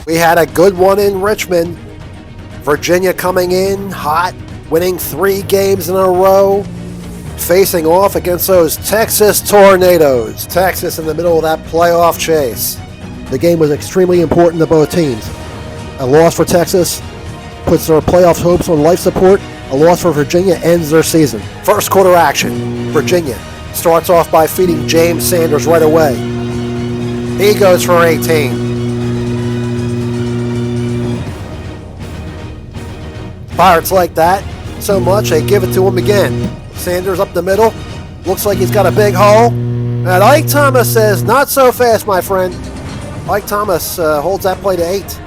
We had a good one in Richmond. Virginia coming in hot, winning 3 games in a row, facing off against those Texas Tornadoes. Texas in the middle of that playoff chase. The game was extremely important to both teams. A loss for Texas puts their playoff hopes on life support. A loss for Virginia ends their season. First quarter action. Virginia starts off by feeding James Sanders right away. He goes for 18. Pirates like that so much they give it to him again. Sanders up the middle. Looks like he's got a big hole. And Ike Thomas says, not so fast, my friend. Ike Thomas holds that play to 8.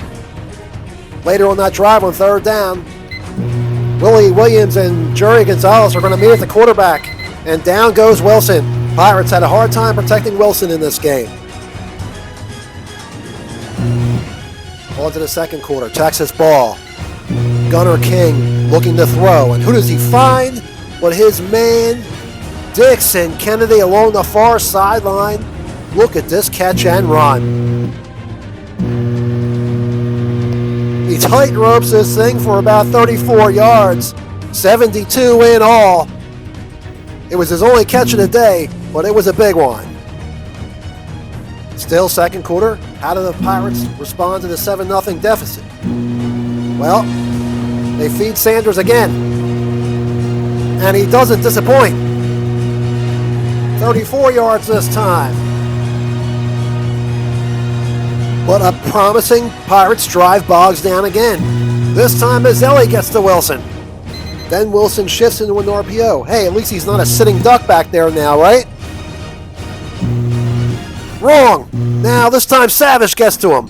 Later on that drive on third down, Willie Williams and Jerry Gonzalez are going to meet at the quarterback. And down goes Wilson. Pirates had a hard time protecting Wilson in this game. On to the second quarter. Texas ball. Gunnar King looking to throw. And who does he find but his man, Dixon Kennedy, along the far sideline. Look at this catch and run. He tight ropes this thing for about 34 yards, 72 in all. It was his only catch of the day, but it was a big one. Still second quarter. How do the Pirates respond to the 7-0 deficit? Well, they feed Sanders again, and he doesn't disappoint. 34 yards this time. But a promising Pirates drive bogs down again. This time Mazzelli gets to Wilson. Then Wilson shifts into an RPO. Hey, at least he's not a sitting duck back there now, right? Wrong. Now this time Savage gets to him.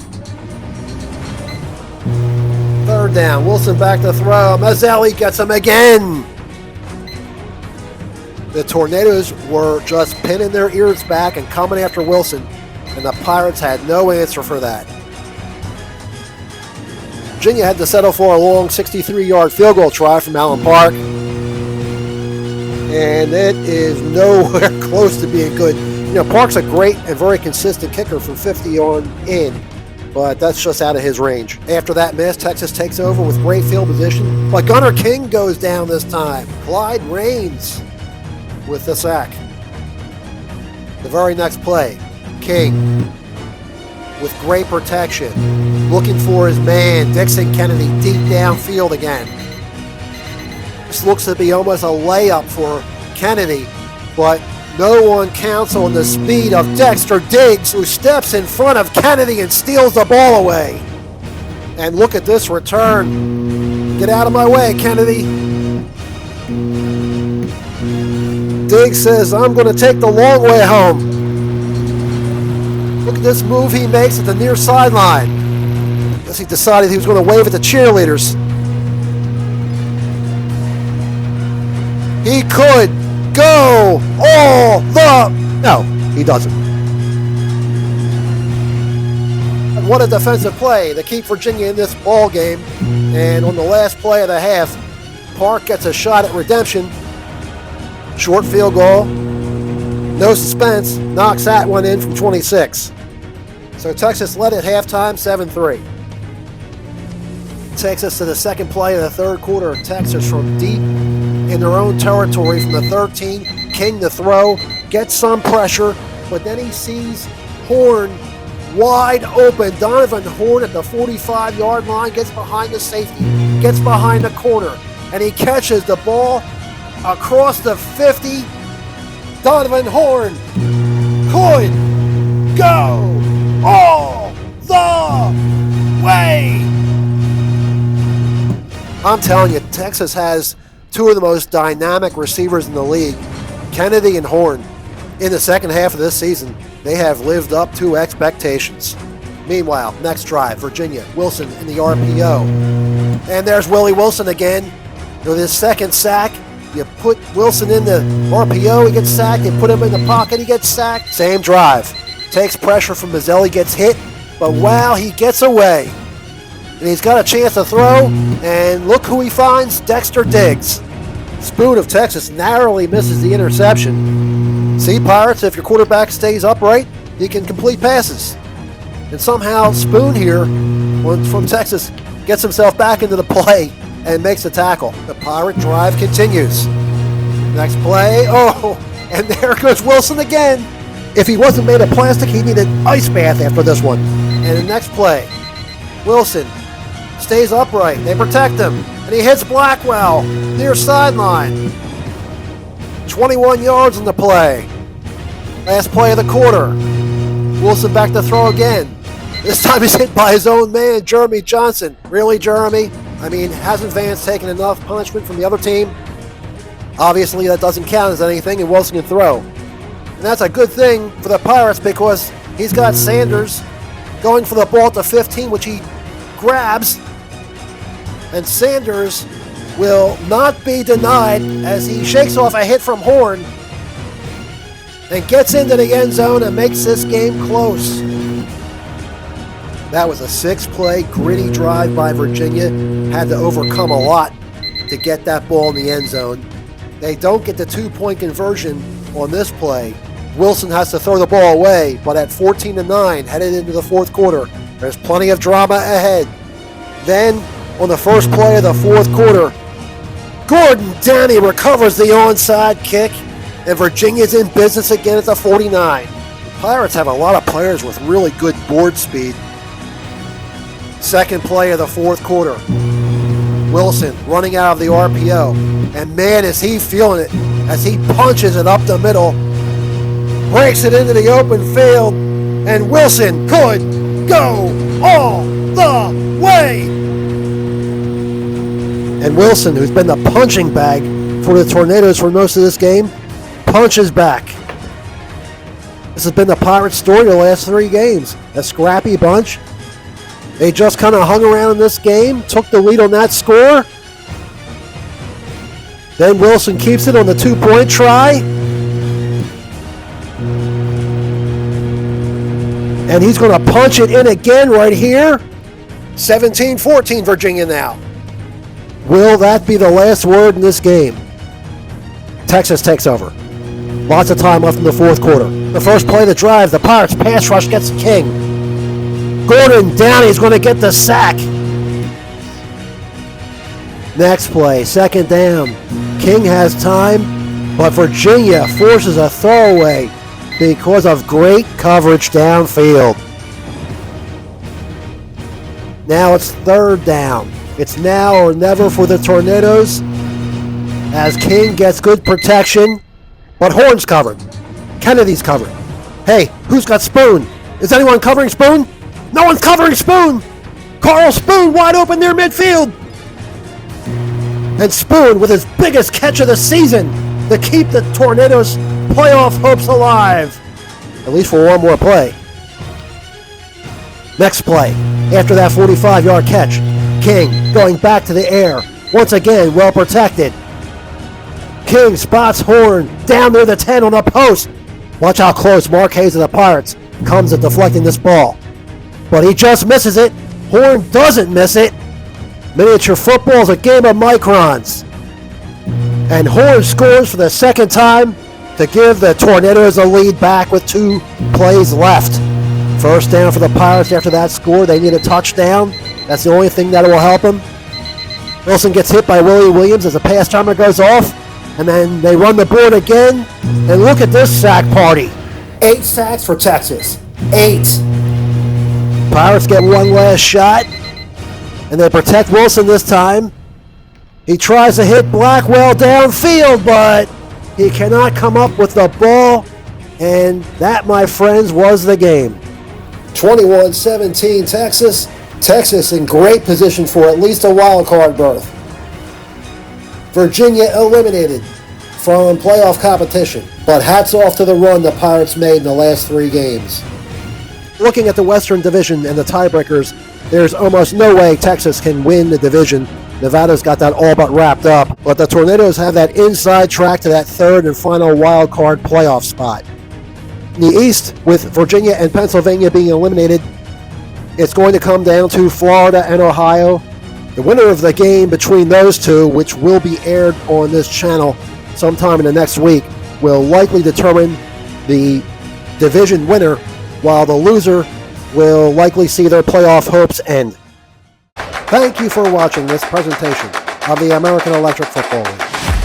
Third down. Wilson back to throw. Mazzelli gets him again. The Tornadoes were just pinning their ears back and coming after Wilson, and the Pirates had no answer for that. Virginia had to settle for a long 63-yard field goal try from Allen Park, and it is nowhere close to being good. You know, Park's a great and very consistent kicker from 50 on in, but that's just out of his range. After that miss, Texas takes over with great field position, but Gunnar King goes down this time. Clyde Raines with the sack. The very next play, King with great protection, looking for his man, Dixon Kennedy, deep downfield again. This looks to be almost a layup for Kennedy, but no one counts on the speed of Dexter Diggs, who steps in front of Kennedy and steals the ball away. And look at this return. Get out of my way, Kennedy. Diggs says, I'm going to take the long way home. Look at this move he makes at the near sideline. Guess he decided he was going to wave at the cheerleaders. He could go all the... No, he doesn't. And what a defensive play to keep Virginia in this ball game. And on the last play of the half, Park gets a shot at redemption. Short field goal. No suspense. Knocks that one in from 26. So Texas led at halftime 7-3. Takes us to the second play of the third quarter. Texas from deep in their own territory from the 13. King to throw. Gets some pressure. But then he sees Horn wide open. Donovan Horn at the 45-yard line. Gets behind the safety. Gets behind the corner. And he catches the ball across the 50. Donovan Horn could go all the way. I'm telling you, Texas has two of the most dynamic receivers in the league, Kennedy and Horn. In the second half of this season, they have lived up to expectations. Meanwhile, next drive, Virginia, Wilson in the RPO. And there's Willie Wilson again with his second sack. You put Wilson in the RPO, he gets sacked. You put him in the pocket, he gets sacked. Same drive. Takes pressure from Mazzelli, gets hit, but wow, he gets away. And he's got a chance to throw, and look who he finds, Dexter Diggs. Spoon of Texas narrowly misses the interception. See, Pirates, if your quarterback stays upright, he can complete passes. And somehow Spoon here from Texas gets himself back into the play and makes the tackle. The Pirate drive continues. Next play, and there goes Wilson again. If he wasn't made of plastic, he'd need an ice bath after this one. And the next play, Wilson stays upright. They protect him, and he hits Blackwell near sideline. 21 yards on the play. Last play of the quarter. Wilson back to throw again. This time he's hit by his own man, Jeremy Johnson. Really, Jeremy? I mean, hasn't Vance taken enough punishment from the other team? Obviously, that doesn't count as anything, and Wilson can throw. And that's a good thing for the Pirates because he's got Sanders going for the ball at the 15, which he grabs. And Sanders will not be denied as he shakes off a hit from Horn and gets into the end zone and makes this game close. That was a 6-play gritty drive by Virginia. Had to overcome a lot to get that ball in the end zone. They don't get the 2-point conversion on this play. Wilson has to throw the ball away, but at 14-9, headed into the fourth quarter, there's plenty of drama ahead. Then, on the first play of the fourth quarter, Gordon Downey recovers the onside kick, and Virginia's in business again at the 49. The Pirates have a lot of players with really good board speed. Second play of the fourth quarter. Wilson running out of the RPO. And man, is he feeling it as he punches it up the middle. Breaks it into the open field. And Wilson could go all the way. And Wilson, who's been the punching bag for the Tornadoes for most of this game, punches back. This has been the Pirates' story the last 3 games. A scrappy bunch. They just kind of hung around in this game, took the lead on that score. Then Wilson keeps it on the 2-point try. And he's going to punch it in again right here. 17-14 Virginia now. Will that be the last word in this game? Texas takes over. Lots of time left in the fourth quarter. The first play of the drive, the Pirates pass rush gets King. Gordon Downey is going to get the sack. Next play, second down. King has time, but Virginia forces a throwaway because of great coverage downfield. Now it's third down. It's now or never for the Tornadoes as King gets good protection, but Horn's covered. Kennedy's covered. Hey, who's got Spoon? Is anyone covering Spoon? No one's covering Spoon! Carl Spoon wide open near midfield! And Spoon with his biggest catch of the season to keep the Tornadoes' playoff hopes alive. At least for one more play. Next play, after that 45-yard catch, King going back to the air. Once again, well protected. King spots Horn down near the 10 on the post. Watch how close Mark Hayes of the Pirates comes at deflecting this ball. But he just misses it. Horn doesn't miss it. Miniature football is a game of microns. And Horn scores for the second time to give the Tornadoes a lead back with 2 plays left. First down for the Pirates after that score. They need a touchdown. That's the only thing that will help them. Wilson gets hit by Willie Williams as the pass timer goes off. And then they run the board again. And look at this sack party. 8 sacks for Texas. 8. Pirates get one last shot, and they protect Wilson this time. He tries to hit Blackwell downfield, but he cannot come up with the ball, and that, my friends, was the game. 21-17 Texas. Texas in great position for at least a wild card berth. Virginia eliminated from playoff competition, but hats off to the run the Pirates made in the last 3 games. Looking at the Western Division and the tiebreakers, there's almost no way Texas can win the division. Nevada's got that all but wrapped up, but the Tornadoes have that inside track to that 3rd and final wild card playoff spot. In the East, with Virginia and Pennsylvania being eliminated, it's going to come down to Florida and Ohio. The winner of the game between those two, which will be aired on this channel sometime in the next week, will likely determine the division winner, while the loser will likely see their playoff hopes end. Thank you for watching this presentation of the American Electric Football League.